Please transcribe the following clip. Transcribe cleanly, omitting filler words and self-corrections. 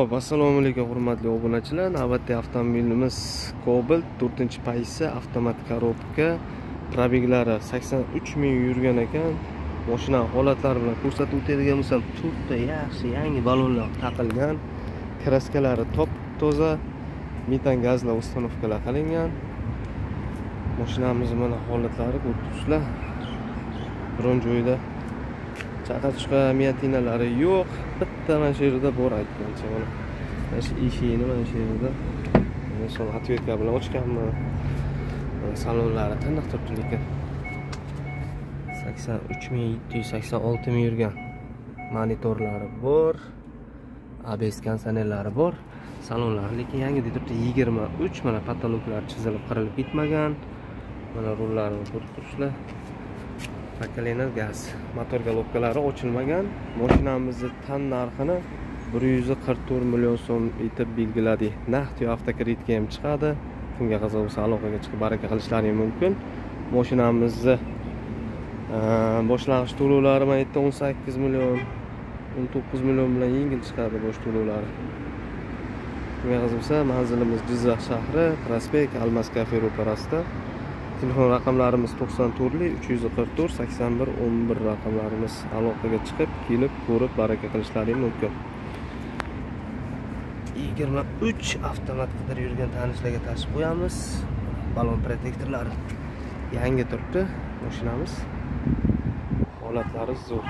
Assalomu alaykum hurmatli obunachilar. Navbatdagi avtomobilimiz Cobalt 4-paysi avtomat korobka. Probeglari 83 ming yurgan ekan. Mashina holatlari bilan ko'rsatib o'tadigan bo'lsam, to'rtta yaxshi yangi balonlar taqilgan. Kraskalari top-toza, metan gazli uстановkalar qilingan. Mashinamizning mana holatlari ko'rib turibsizlar. Biron joyda chaqachuqa miyatinalari yo'q. Bitta mana shu yerda bor aytgancha mana. Mana shu eshigini mana shu yerda son atvetka bilan ochganman. Salonlari tiniq turibdi lekin 83786 ming yurgan. Monitorlari bor. ABS konditsionerlari bor. Salonlari lekin yangi turibdi 23. Mana patoloklari chizilib, qirilib bitmagan. Mana rullarini ko'rib turibsizlar. Pakalena gaz. Motor galobkalari ochilmagan. Mashinamizning tan narxini 144 million so'm etib belgiladik. Naqd yo avtokreditga ham chiqadi. Kimga qiziq bo'lsa aloqaga chiqib baraka qilishlaring mumkin. Mashinamizning boshlang'ich to'lovlari mana yerda 18 million, 19 million bilan yengil chiqadi bosh to'lovlari. Kimga qiziq bo'lsa, manzilimiz Jizzax shahri, prospekt Almas kafe ro'parasida. Telefon raqamlarimiz 94 344 81 11 raqamlarimiz. Aloqaga chiqib, kelib, ko'rib, baraka qilishlaring mumkin. 23 avtomat qidirib yurgan tanishlarga tashib qo'yamiz. Balon protektorlari yangi turibdi mashinamiz. Holatlari zo'r.